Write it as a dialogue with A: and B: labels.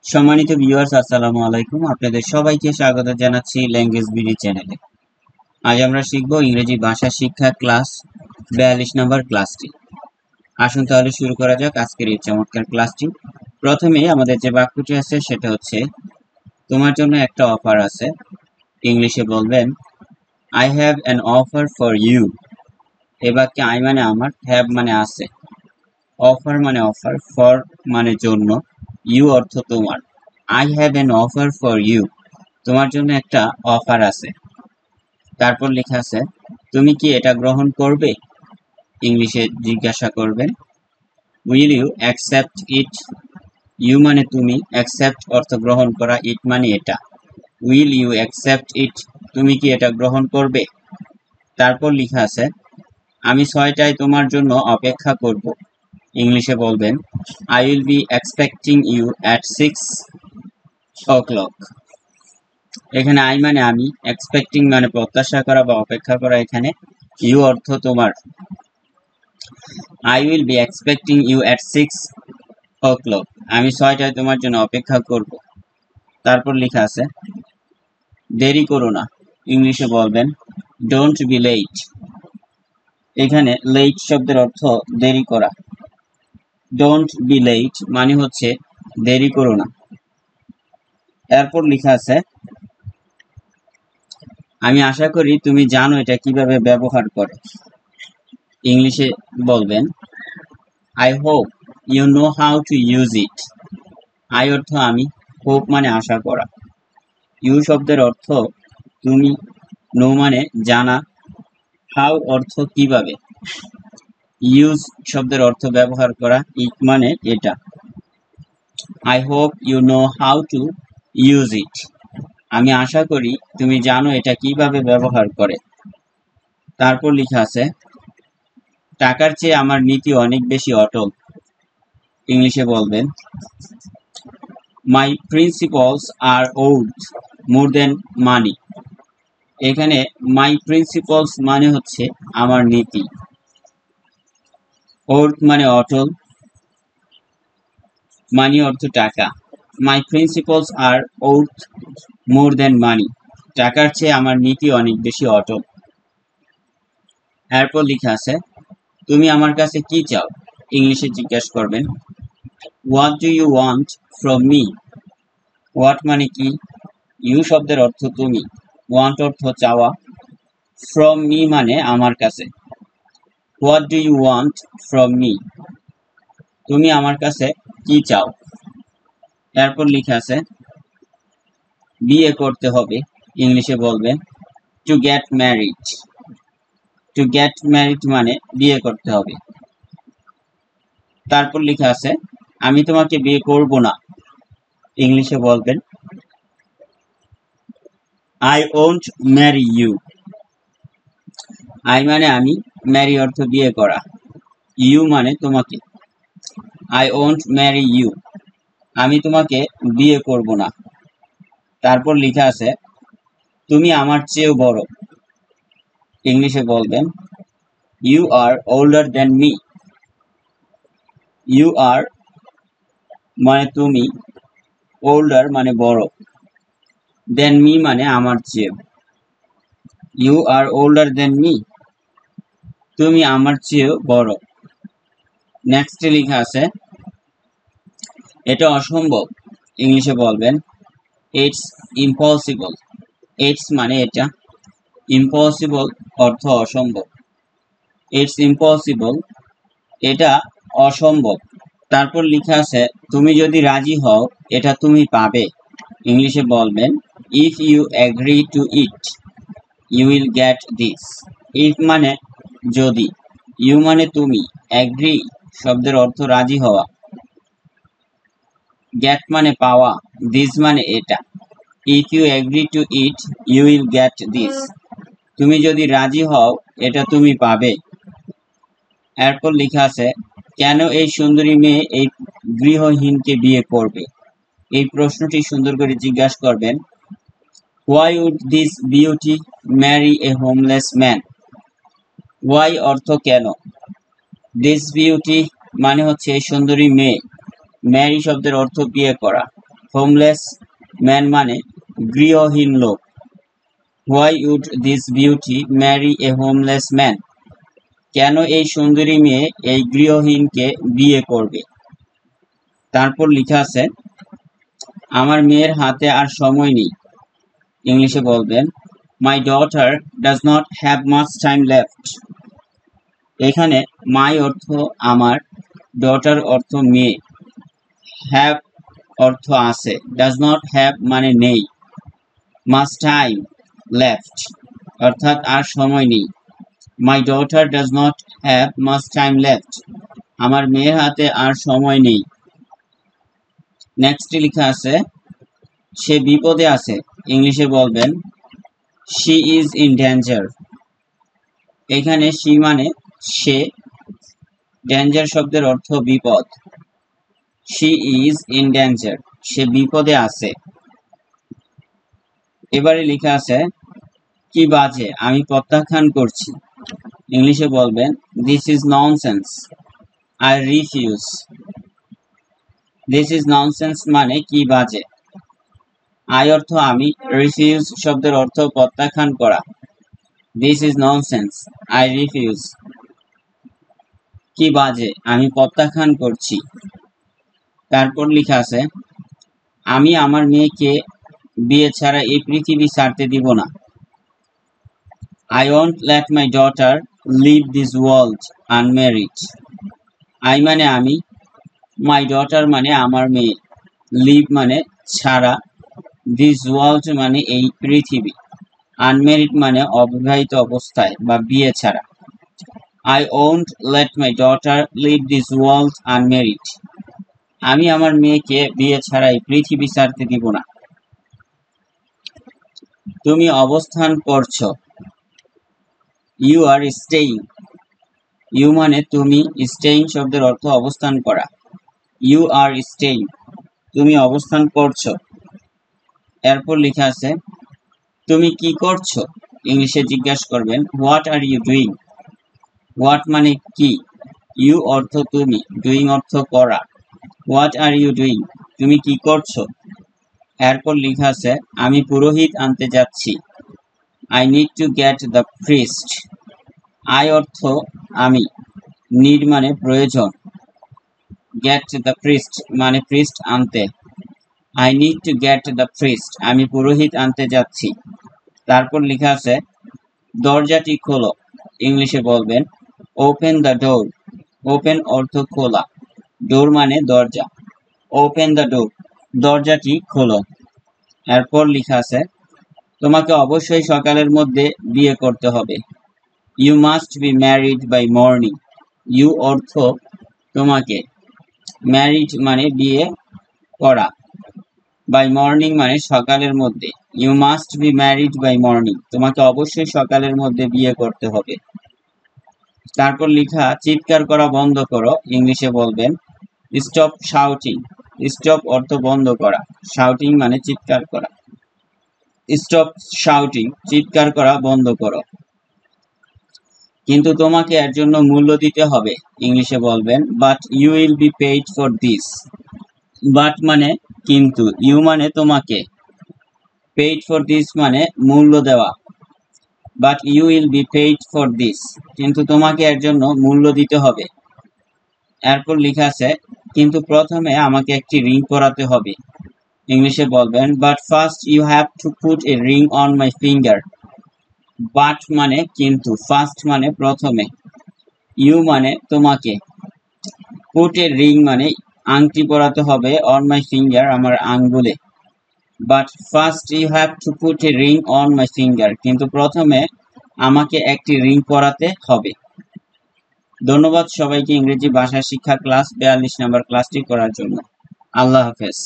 A: সম্মানিত ভিউয়ার্স, আসসালামু আলাইকুম। আপনাদের সবাইকে স্বাগত জানাচ্ছি ল্যাঙ্গুয়েজ বিডি চ্যানেলে। আজ আমরা শিখব ইংরেজি ভাষা শিক্ষা ক্লাস 42 নম্বর ক্লাসটি। আসুন তাহলে শুরু করা যাক আজকের এই চমৎকার ক্লাসটি। প্রথমে আমাদের যে বাক্যটি আছে সেটা হচ্ছে, তোমার জন্য একটা অফার আছে। ইংলিশে বলবেন I have an offer for you. এ বাক্যে আই মানে আমার, হ্যাভ মানে আছে, অফার মানে অফার, ফর মানে জন্য, ইউ অর্থ তোমার। I have an offer for you, তোমার জন্য একটা অফার আছে। তারপর লেখা আছে, তুমি কি এটা গ্রহণ করবে? ইংলিশে জিজ্ঞাসা করবেন will you accept it. You মানে তুমি, অ্যাকসেপ্ট অর্থ গ্রহণ করা, ইট মানে এটা। উইল ইউ অ্যাকসেপ্ট ইট, তুমি কি এটা গ্রহণ করবে? তারপর লেখা আছে, আমি 6টায় তোমার জন্য অপেক্ষা করব। ইংলিশে বলবেন I will be expecting you at 6 o'clock। এখানে আই মানে আমি, এক্সপেক্টিং মানে প্রত্যাশা করা বা অপেক্ষা করা, এখানে ইউ অর্থ তোমার। I will be expecting you at 6 o'clock, আমি 6টায় তোমার জন্য অপেক্ষা করব। তারপর লেখা আছে, দেরি করো না। ইংলিশে বলবেন ডোন্ট বি লেট। এখানে লেট শব্দের অর্থ দেরি করা। ডোন্ট বি লেট মানে হচ্ছে দেরি করো না। এরপর লেখা আছে, আমি আশা করি তুমি জানো এটা কিভাবে ব্যবহার করে। ইংলিশে বলবেন I hope you know how to use it. I অর্থ আমি, হোপ মানে আশা করা। ইউ শব্দের অর্থ তুমি, নো মানে জানা, হাউ অর্থ কিভাবে, ইউজ শব্দের অর্থ ব্যবহার করা, ইট মানে এটা। I hope you know how to use it, আমি আশা করি তুমি জানো এটা কিভাবে ব্যবহার করে। তারপর লেখা আছে, টাকার চেয়ে আমার নীতি অনেক বেশি অটল। ইংলিশে বলবেন মাই প্রিন্সিপালস আর ওর্থ মোর দেন মানি। এখানে মাই প্রিন্সিপালস মানে হচ্ছে আমার নীতি, ওর্থ মানে অটল, মানি অর্থ টাকা। মাই প্রিন্সিপালস আর ওর্থ মোর দেন মানি, টাকার চেয়ে আমার নীতি অনেক বেশি অটল। এরপর লেখা আছে, তুমি আমার কাছে কি চাও? ইংলিশে জিজ্ঞাসা করবেন what do you want from me. What মানে কি, ইউ শব্দের অর্থ তুমি, ওয়ান্ট অর্থ চাওয়া, ফ্রম মি মানে আমার কাছে। What do you want from me, তুমি আমার কাছে কি চাও? এরপর লেখা আছে, বিয়ে করতে হবে। ইংলিশে বলবেন to get married. To get married মানে বিয়ে করতে হবে। তারপর লেখা আছে, আমি তোমাকে বিয়ে করব না। ইংলিশে বলবেন I won't marry you. I মানে আমি, ম্যারি অর্থ বিয়ে করা, ইউ মানে তোমাকে। আই ওন্ট ম্যারি ইউ, আমি তোমাকে বিয়ে করব না। তারপর লেখা আছে, তুমি আমার চেয়েও বড়। ইংলিশে বলবেন you are older than me. You are মানে তুমি, ওল্ডার মানে বড়, দেন মি মানে আমার চেয়ে। You are older than me, তুমি আমার চেয়েও বড়। নেক্সটে লেখা আছে, এটা অসম্ভব। ইংলিশে বলবেন ইটস ইম্পসিবল। ইটস মানে এটা, ইম্পসিবল অর্থ অসম্ভব। ইটস ইম্পসিবল, এটা অসম্ভব। তারপর লেখা আছে, তুমি যদি রাজি হও এটা তুমি পাবে। ইংলিশে বলবেন if you agree to it you will get this. If মানে যদি, ইউ মানে তুমি, এগ্রি শব্দের অর্থ রাজি হওয়া, গেট মানে পাওয়া, দিস মানে এটা। If you agree to it you will get this, তুমি যদি রাজি হও এটা তুমি পাবে। এরপর লেখা আছে, কেন এই সুন্দরী মেয়ে এই গৃহহীনকে বিয়ে করবে? এই প্রশ্নটি সুন্দর করে জিজ্ঞাসা করবেন why would this beauty marry a homeless man. Why অর্থ কেন, দিস বিউটি মানে হচ্ছে এই সুন্দরী মেয়ে, ম্যারি শব্দের অর্থ বিয়ে করা, হোমলেস ম্যান মানে গৃহহীন লোক। Why would this beauty marry a homeless man? কেন এই সুন্দরী মেয়ে এই গৃহহীনকে বিয়ে করবে? তারপর লেখা আছে আমার মেয়ের হাতে আর সময় নেই। ইংলিশে বলবেন my daughter does not have much time left. এখানে মাই অর্থ আমার, ডটার অর্থ মেয়ে, হ্যাভ অর্থ আছে, ডাজ নট হ্যাভ মানে নেই, মাচ টাইম লেফট অর্থাৎ আর সময় নেই। My daughter does not have much time left, আমার মেয়ের হাতে আর সময় নেই। নেক্সট লেখা আছে সে বিপদে আছে। ইংলিশে বলবেন শি ইজ ইন ডেঞ্জার। এখানে শি মানে সে, ডেঞ্জার শব্দের অর্থ বিপদ। শি ইজ ইন ডেঞ্জার, সে বিপদে আছে। এবারে লেখা আছে কি বাজে, আমি প্রত্যাখ্যান করছি। ইংলিশে বলবেন this is nonsense, I refuse. This is nonsense মানে কি বাজে। আই অর্থ আমি, রিফিউজ শব্দের অর্থ প্রত্যাখ্যান করা। This is nonsense, I refuse. কি বাজে, আমি প্রত্যাখ্যান করছি। তারপর লেখা আছে আমি আমার মেয়েকে বিয়ে ছাড়া এই পৃথিবী ছাড়তে দিব না। I won't let my daughter leave this world unmarried. I মানে আমি, my daughter মানে আমার মেয়ে, live মানে ছাড়া, this world মানে এই পৃথিবী, unmarried মানে অবিবাহিত অবস্থায় বা বিয়ে ছাড়া। I won't let my daughter leave this world unmarried. আমি আমার মেয়েকে বিয়ে ছাড়া এই পৃথিবী ছাড়তে দিব না। তুমি অবস্থান করছো, ইউ আর স্টেইং। ইউ মানে তুমি, স্টেইং শব্দের অর্থ অবস্থান করা। ইউ আর স্টেইং, তুমি অবস্থান করছো। এরপর লেখা আছে তুমি কি করছো? ইংলিশে জিজ্ঞাসা করবেন what are you doing. What মানে কি, ইউ অর্থ তুমি, ডুইং অর্থ করা। হোয়াট আর ইউ ডুইং, তুমি কি করছো? এরপর লেখা আছে আমি পুরোহিত আনতে যাচ্ছি। I need to get the priest. I অর্থ আমি, নিড মানে প্রয়োজন, গেট দ্য প্রিস্ট মানে প্রিস্ট আনতে। I need to get the priest, আমি পুরোহিত আনতে যাচ্ছি। তারপর লেখা আছে দরজাটি খোলো। ইংলিশে বলবেন ওপেন দ্য ডোর। ওপেন অর্থ খোলা, ডোর মানে দরজা। ওপেন দ্য ডোর, দরজাটি খোলো। এরপর লেখা আছে তোমাকে অবশ্যই সকালের মধ্যে বিয়ে করতে হবে। You must be married by morning. You অর্থ তোমাকে, ম্যারিড মানে বিয়ে করা, বাই মর্নিং মানে সকালের মধ্যে। You must be married by morning, তোমাকে অবশ্যই সকালের মধ্যে বিয়ে করতে হবে। তারপর লেখা চিৎকার করা বন্ধ করো। ইংলিশে বলবেন স্টপ শাউটিং। স্টপ অর্থ বন্ধ করা, শাউটিং মানে চিৎকার করা। স্টপ শাউটিং, চিৎকার করা বন্ধ করো। কিন্তু তোমাকে এর জন্য মূল্য দিতে হবে। ইংলিশে বলবেন but you will be paid for this. But মানে কিন্তু, ইউ মানে তোমাকে, পেইড ফর দিস মানে মূল্য দেওয়া। But you will be paid for this, কিন্তু তোমাকে এর জন্য মূল্য দিতে হবে। এরপর লেখা আছে কিন্তু প্রথমে আমাকে একটি রিং পরাতে হবে। ইংলিশে বলবেন but first you have to put a ring on my finger. But মানে কিন্তু, ফার্স্ট মানে প্রথমে, ইউ মানে তোমাকে, পুট এ রিং মানে আংটি পরাতে হবে, অন মাই ফিঙ্গার আমার আঙ্গুলে। But first you have to put a ring on my finger, কিন্তু প্রথমে আমাকে একটি রিং পরাতে হবে। ধন্যবাদ সবাইকে ইংরেজি ভাষা শিক্ষা ক্লাস 42 নম্বর ক্লাসটি করার জন্য। আল্লাহ হাফেজ।